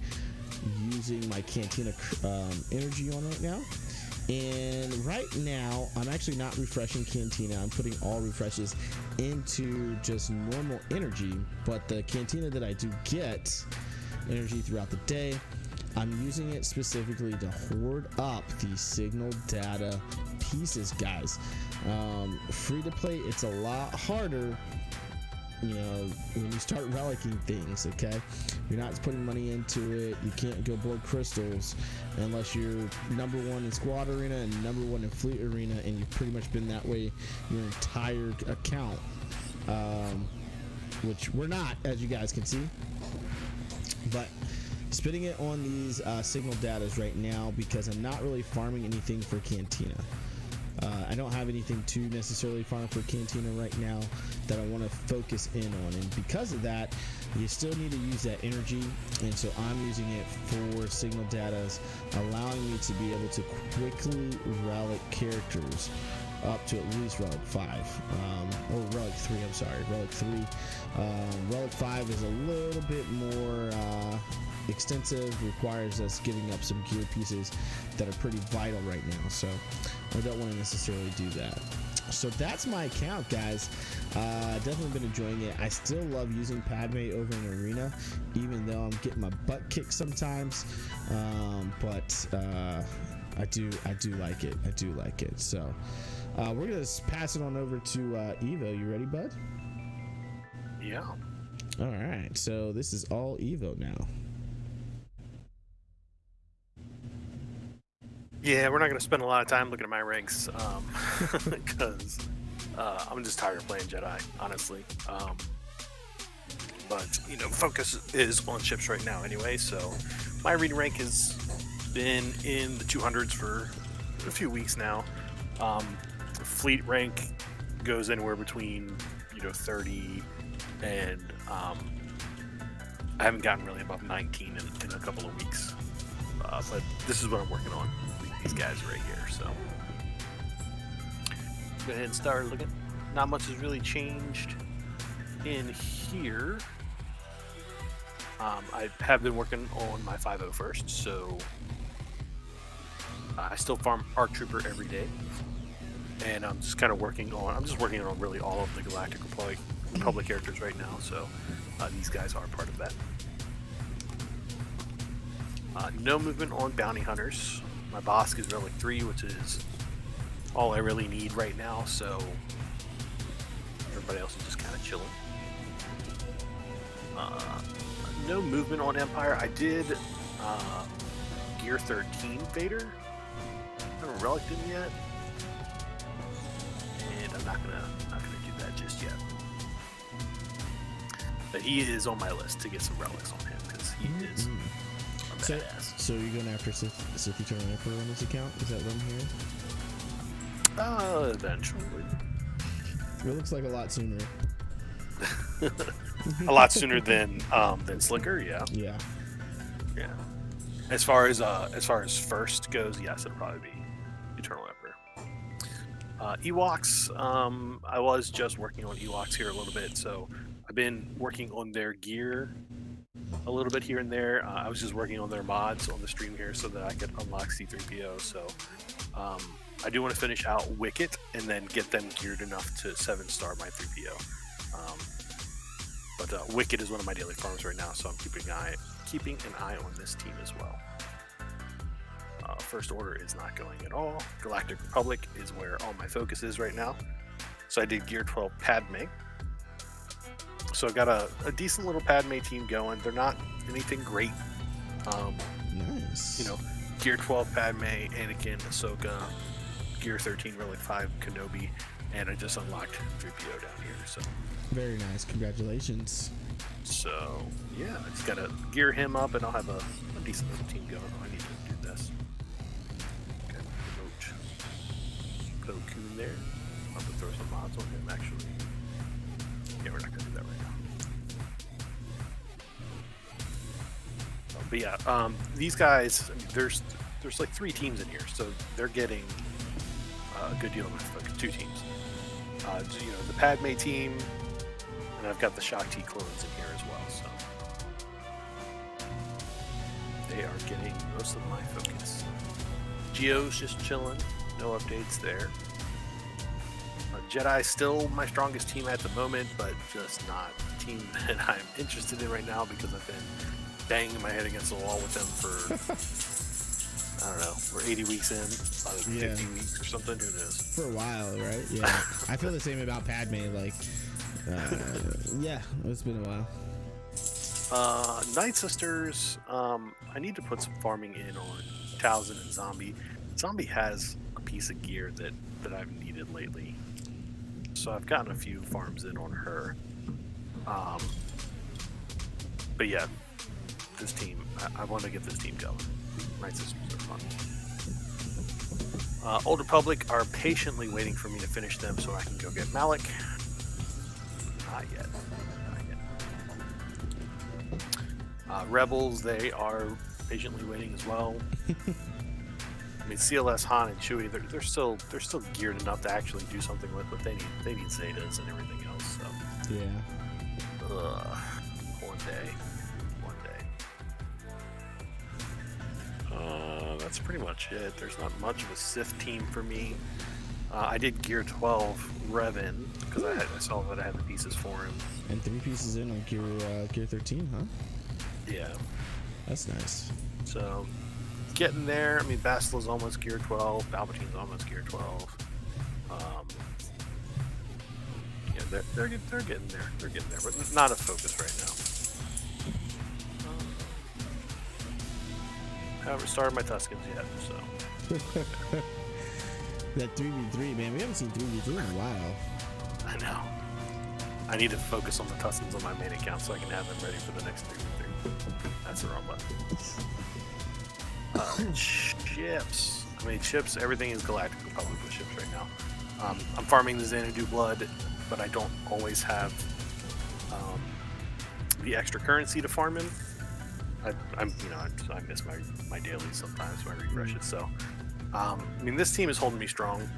A: using my Cantina energy on right now. And right now, I'm actually not refreshing Cantina. I'm putting all refreshes into just normal energy. But the Cantina that I do get energy throughout the day, I'm using it specifically to hoard up these signal data pieces, guys. Free to play, it's a lot harder, you know, when you start relicing things. Okay, you're not putting money into it. You can't go blow crystals unless you're number 1 in squad arena and number 1 in fleet arena, and you've pretty much been that way your entire account, which we're not, as you guys can see. But spitting it on these signal datas right now because I'm not really farming anything for Cantina. I don't have anything to necessarily farm for Cantina right now that I want to focus in on, and because of that, you still need to use that energy, and so I'm using it for signal datas, allowing me to be able to quickly relic characters up to at least relic 5 or relic 3. I'm sorry, relic 3. Relic 5 is a little bit more extensive, requires us giving up some gear pieces that are pretty vital right now, so I don't want to necessarily do that. So that's my account, guys. Definitely been enjoying it. I still love using Padme over in Arena, even though I'm getting my butt kicked sometimes, but I do like it. I do like it. So we're gonna pass it on over to Evo. You ready, bud?
B: Yeah.
A: All right. So this is all Evo now.
B: Yeah, we're not going to spend a lot of time looking at my ranks because I'm just tired of playing Jedi, honestly. But, you know, focus is on ships right now anyway, so my reading rank has been in the 200s for a few weeks now. Fleet rank goes anywhere between, you know, 30 and I haven't gotten really above 19 in a couple of weeks. But this is what I'm working on. These guys right here. So go ahead and start looking. Not much has really changed in here. I have been working on my 5.0 first, so I still farm Arc Trooper every day, and I'm just kind of working on. I'm just working on really all of the Galactic Republic characters right now. So these guys are part of that. No movement on bounty hunters. My boss is Relic 3, which is all I really need right now. So everybody else is just kind of chilling. No movement on Empire. I did Gear 13 Vader. I haven't reliced him yet, and I'm not gonna do that just yet. But he is on my list to get some relics on him because he is a badass.
A: So you're going after Sith Eternal Emperor on this account? Is that what I'm hearing?
B: Eventually.
A: It looks like a lot sooner.
B: A lot sooner than Slicker, yeah.
A: Yeah.
B: Yeah. As far as first goes, yes, it'll probably be Eternal Emperor. Ewoks, I was just working on Ewoks here a little bit, so I've been working on their gear a little bit here and there. I was just working on their mods on the stream here so that I could unlock C-3PO. So I do want to finish out Wicket and then get them geared enough to 7-star my 3PO. But Wicket is one of my daily farms right now, so I'm keeping an eye on this team as well. First Order is not going at all. Galactic Republic is where all my focus is right now. So I did Gear 12 Padme. So I got a decent little Padme team going. They're not anything great.
A: Nice.
B: Gear 12 Padme, Anakin, Ahsoka, Gear 13 Relic 5 Kenobi, and I just unlocked 3PO down here. So
A: very nice. Congratulations.
B: So yeah, I just gotta gear him up, and I'll have a decent little team going. I need to do this. Okay, promote Plo Koon there. I'll have to throw some mods on him actually. Yeah, we're not gonna do that right now. But yeah, these guys. I mean, there's like 3 teams in here, so they're getting a good deal of like 2 teams. The Padme team. And I've got the Shakti clones in here as well, so they are getting most of my focus. Geo's just chilling, no updates there. Jedi still my strongest team at the moment, but just not a team that I'm interested in right now because I've been banging my head against the wall with them for I don't know, we're 80 weeks in, probably 50 weeks or something, who knows.
A: For a while, right? Yeah. I feel the same about Padme, like yeah, it's been a while.
B: Night Sisters, I need to put some farming in on Towson and Zombie. Zombie has a piece of gear that I've needed lately, so I've gotten a few farms in on her. But yeah, this team, I want to get this team going. Night Sisters are fun. Old Republic are patiently waiting for me to finish them so I can go get Malik. Not yet. Rebels, they are patiently waiting as well. I mean, CLS, Han, and Chewie, they're still geared enough to actually do something with, but they need Zetas and everything else. So
A: yeah.
B: One day. That's pretty much it. There's not much of a Sith team for me. I did Gear 12 Revan because I saw that I had the pieces for him.
A: And 3 pieces in on Gear 13, huh?
B: Yeah.
A: That's nice.
B: So, getting there. I mean, Bastla's almost Gear 12. Palpatine's almost Gear 12. Yeah, they're getting there. They're getting there, but not a focus right now. I haven't started my Tuskens yet, so.
A: That 3v3, man. We haven't seen 3v3 in a while.
B: I know. I need to focus on the Tuskens on my main account so I can have them ready for the next 3v3. That's the wrong button. Ships. I mean, ships, everything is Galactic Republic with ships right now. I'm farming the Xanadu blood, but I don't always have the extra currency to farm him. I miss my dailies sometimes when I refresh it. So, I mean, this team is holding me strong.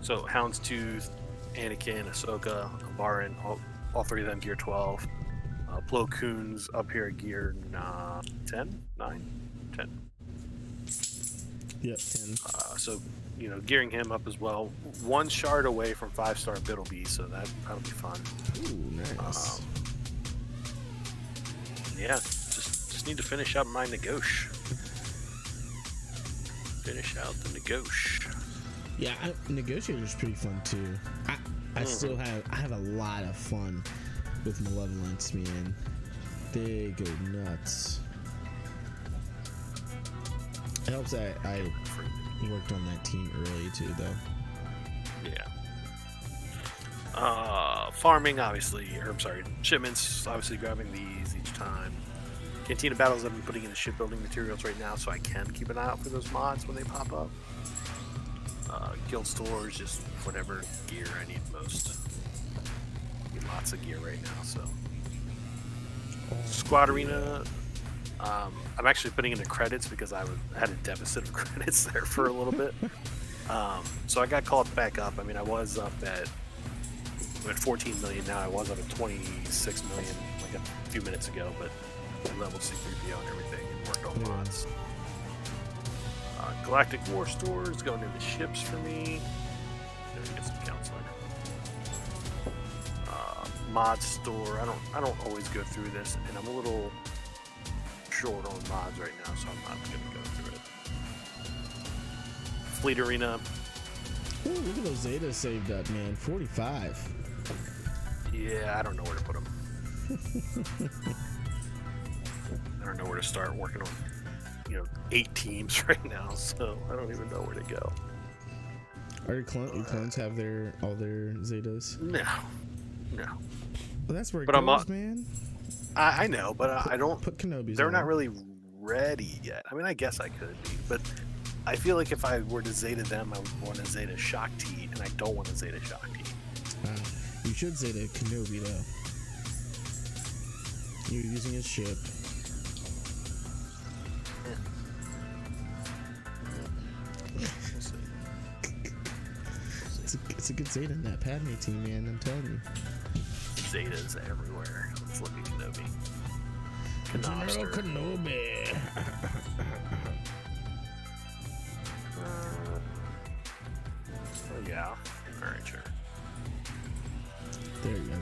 B: So Houndstooth, Anakin, Ahsoka, Barin, all three of them gear 12. Plo Koon's up here at gear 10.
A: Yep, 10.
B: So, gearing him up as well. One shard away from 5-star Bittleby, so that'll be fun.
A: Ooh, nice.
B: Yeah, just need to finish up my Negosh. Finish out the Negosh.
A: Yeah, Negotiator's pretty fun too. I still have a lot of fun with Malevolence, man. They go nuts. It helps that I worked on that team early too, though.
B: Yeah. Farming, obviously, shipments, obviously grabbing these each time. Cantina battles I've been putting into shipbuilding materials right now, so I can keep an eye out for those mods when they pop up. Guild stores, just whatever gear I need most. Need lots of gear right now, so. Squad Arena, I'm actually putting into credits because I had a deficit of credits there for a little bit. So I got called back up. I mean, I was up at 14 million now. I was up at 26 million like a few minutes ago, but I leveled C3PO and everything and worked on mods. Galactic War Store is going into ships for me. There, get some counseling. Mod store. I don't always go through this, and I'm a little short on mods right now, so I'm not going to go through it. Fleet Arena.
A: Ooh, look at those Zetas saved up, man. 45.
B: Yeah, I don't know where to put them. I don't know where to start working on, 8 teams right now, so I don't even know where to go.
A: Are your clones have all their Zetas?
B: No.
A: Well, that's where it
B: but
A: goes, man.
B: I know, but I don't.
A: Put Kenobi's
B: They're
A: on.
B: not really ready yet. I mean, I guess I could be, but I feel like if I were to Zeta them, I would want to Zeta Shock T, and I don't want to Zeta Shock T.
A: You should Zeta Kenobi, though. You're using his ship. It's a good Zeta in that Padme team, man. I'm telling you.
B: Zetas everywhere. Let's look at Kenobi.
A: General Kenobi.
B: Yeah. Alright, sure.
A: There you go.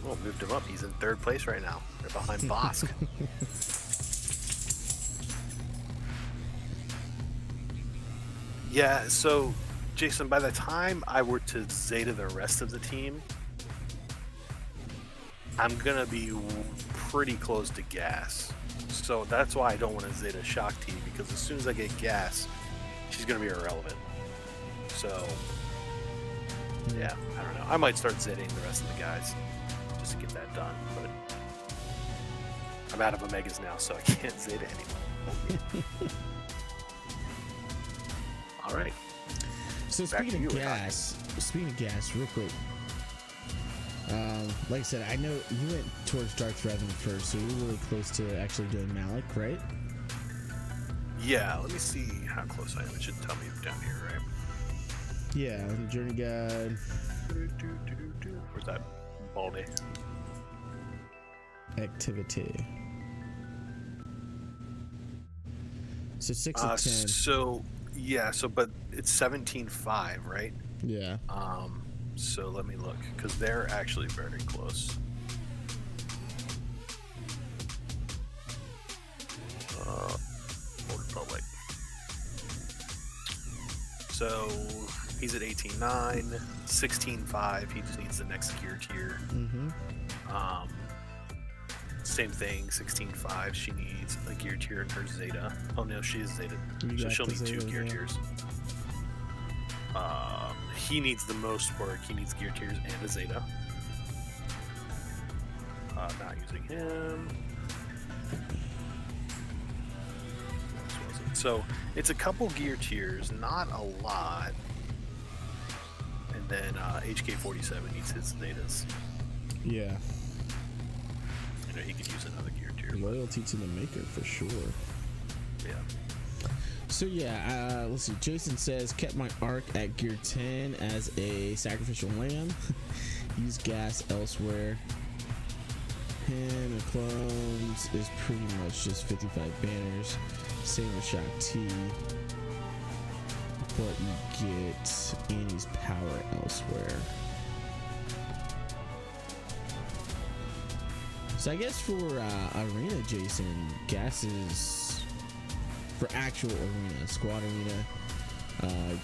B: Oh, moved him up. He's in 3rd place right now. They're behind Bosk. Yeah, so, Jason, by the time I were to Zeta the rest of the team, I'm going to be pretty close to gas. So that's why I don't want to Zeta Shock T, because as soon as I get gas, she's going to be irrelevant. So, yeah, I don't know. I might start Zetaing the rest of the guys just to get that done, but I'm out of Omegas now, so I can't Zeta anymore. All right.
A: So speaking of gas, real quick. Like I said, I know you went towards Darth Revan first, so you're really close to actually doing Malik, right?
B: Yeah, let me see how close I am. It should tell me down here, right?
A: Yeah, Journey Guide.
B: Where's that Baldy?
A: Activity. So 6 of 10.
B: But it's 17.5, right?
A: Yeah.
B: So let me look, because they're actually very close. Old Republic. So he's at 18.9, 16.5. He just needs the next gear tier.
A: Mm-hmm.
B: Same thing, 16.5. She needs a gear tier in her Zeta. Oh no, she is Zeta, so she'll need 2 gear tiers. He needs the most work. He needs gear tiers and a Zeta. Not using him. So it's a couple gear tiers, not a lot. And then HK47 needs his Zetas.
A: Yeah.
B: You know, he could use another gear tier.
A: Loyalty to the maker for sure.
B: Yeah.
A: So yeah, let's see. Jason says, kept my arc at gear 10 as a sacrificial lamb. Use gas elsewhere. Him and clones is pretty much just 55 banners. Same with Shock T. But you get Annie's power elsewhere. So I guess for Arena, Jason, gas is for actual arena, squad arena.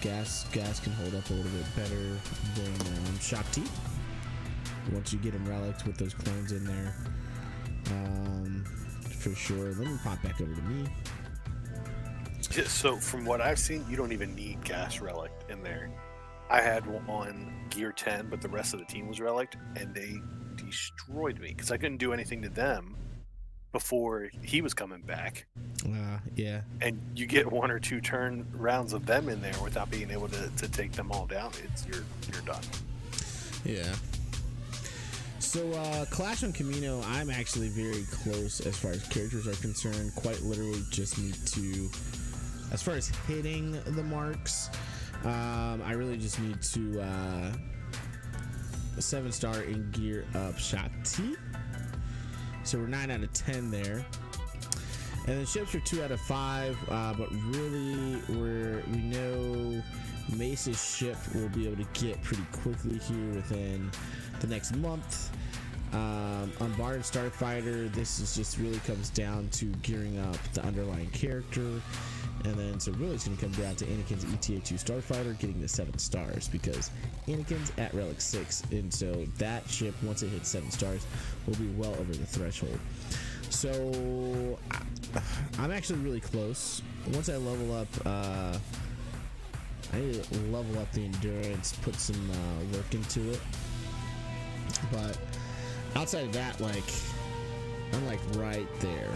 A: Gas can hold up a little bit better than Shock T. Once you get him relics with those clones in there, for sure. Let me pop back over to me.
B: Yeah, so from what I've seen, you don't even need gas relic in there. I had one gear 10, but the rest of the team was relic, and they destroyed me because I couldn't do anything to them before he was coming back.
A: Yeah.
B: And you get 1 or 2 turn rounds of them in there without being able to take them all down. You're done.
A: Yeah. So Clash on Camino, I'm actually very close as far as characters are concerned. Quite literally just need to, as far as hitting the marks, I really just need to 7-star and gear up Shock T. So we're 9 out of 10 there. And then ships are 2 out of 5, but really we know Mace's ship will be able to get pretty quickly here within the next month. Unbarred Starfighter, this is just really comes down to gearing up the underlying character. And then so really it's going to come down to Anakin's ETA2 Starfighter getting the 7 stars, because Anakin's at Relic 6, and so that ship, once it hits 7 stars, will be well over the threshold. So I'm actually really close. Once I level up, I need to level up the endurance, put some work into it. But outside of that, like, I'm like right there,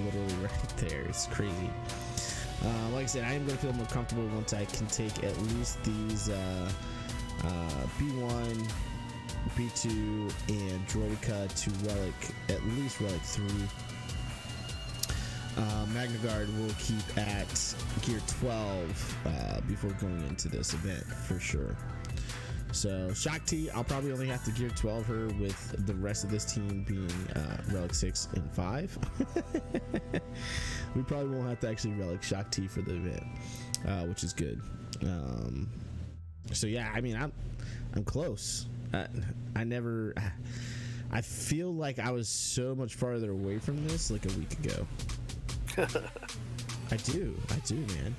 A: literally right there. It's crazy. Like I said, I am going to feel more comfortable once I can take at least these B1, B2, and Droideka to Relic, at least Relic 3. Magna Guard will keep at Gear 12 before going into this event for sure. So Shock T, I'll probably only have to Gear 12 her with the rest of this team being Relic 6 and 5. We probably won't have to actually Relic Shock T for the event, which is good. So yeah, I mean, I'm close. I feel like I was so much farther away from this like a week ago. I do, man.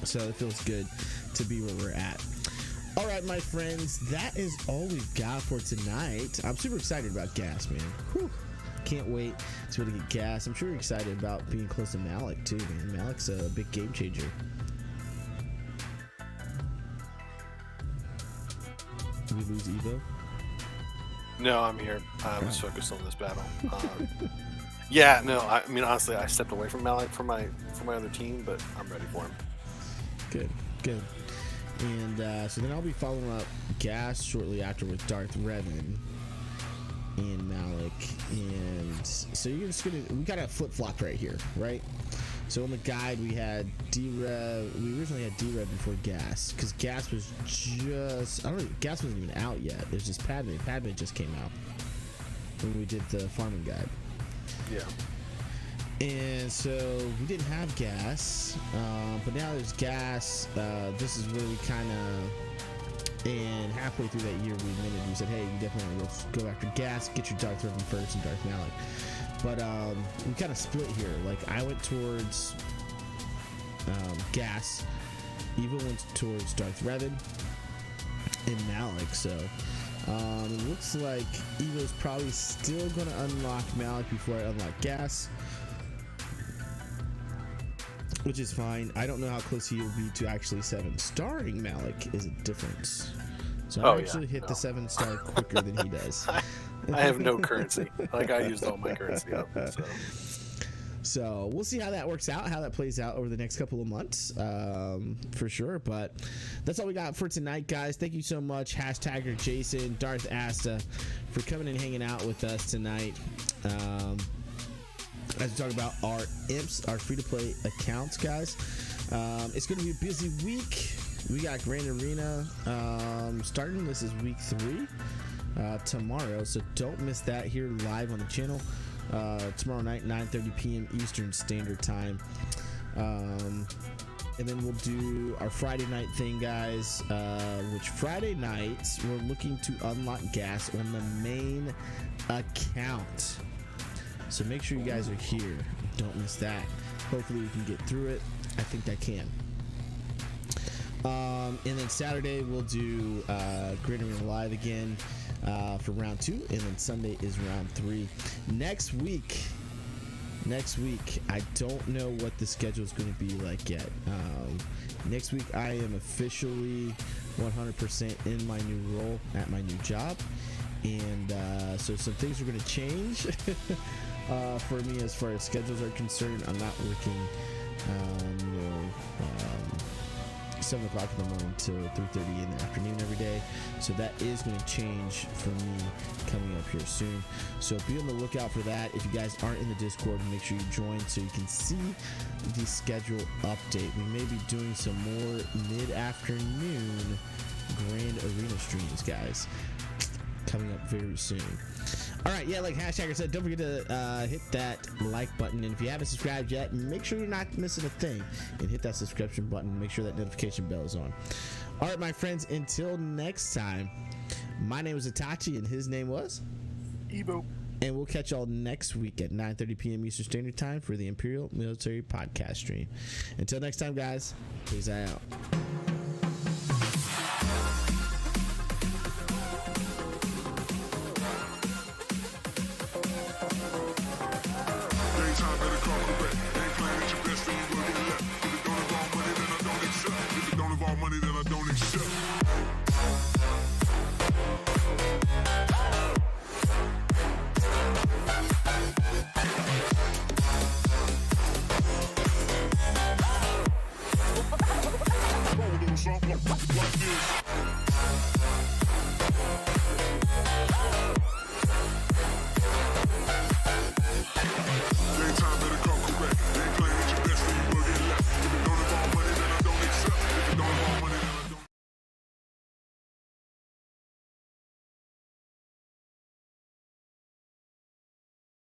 A: So it feels good to be where we're at. All right, my friends, that is all we've got for tonight. I'm super excited about gas, man. Whew. Can't wait to be able to get gas. I'm sure you're excited about being close to Malik too, man. Malik's a big game changer. Did we lose Evo?
B: No, I'm here. I was focused on this battle. Yeah, no, I mean, honestly, I stepped away from Malik for my other team, but I'm ready for him.
A: Good. And so then I'll be following up gas shortly after with Darth Revan and Malik. And so you're just gonna, we got a flip-flop right here, right? So in the guide we had D-Rev, we originally had D-Rev before gas, because gas was just, gas wasn't even out yet. It was just Padme. Padme just came out when we did the farming guide.
B: Yeah.
A: And so we didn't have gas, but now there's gas. This is where we kind of, and halfway through that year we admitted, we said, hey, you definitely want to go after gas, get your Darth Revan first and Darth Malik. But we kind of split here. Like, I went towards gas, Evo went towards Darth Revan and Malik. So it looks like Evo's probably still going to unlock Malik before I unlock gas, which is fine. I don't know how close he will be to actually 7-starring Malik is a difference. So I actually hit the 7-star quicker than he does.
B: I have no currency. Like, I used all my currency up.
A: So we'll see how that works out, how that plays out over the next couple of months, for sure. But that's all we got for tonight, guys. Thank you so much, Hashtagger Jason, Darth Asta, for coming and hanging out with us tonight. As we talk about our IMPS, our free-to-play accounts, guys. It's going to be a busy week. We got Grand Arena starting. This is week 3 tomorrow, so don't miss that here live on the channel tomorrow night, 9:30 p.m. Eastern Standard Time. And then we'll do our Friday night thing, guys, which Friday nights we're looking to unlock gas on the main account. So make sure you guys are here. Don't miss that. Hopefully we can get through it. I think I can. And then Saturday we'll do Grand Arena Live again for round 2, and then Sunday is round 3. Next week I don't know what the schedule is going to be like yet. Next week I am officially 100% in my new role at my new job, and so some things are going to change for me as far as schedules are concerned. I'm not working 7 o'clock in the morning till 3:30 in the afternoon every day, so that is going to change for me coming up here soon. So be on the lookout for that. If you guys aren't in the Discord, make sure you join so you can see the schedule update. We may be doing some more mid-afternoon Grand Arena streams, guys, coming up very soon. All right, yeah, like Hashtagger said, don't forget to hit that like button, and if you haven't subscribed yet, make sure you're not missing a thing, and hit that subscription button. Make sure that notification bell is on. All right, my friends, until next time, my name is Itachi, and his name was
B: Evo,
A: and we'll catch y'all next week at 9:30 p.m. Eastern Standard Time for the Imperial Military Podcast stream. Until next time, guys, peace out.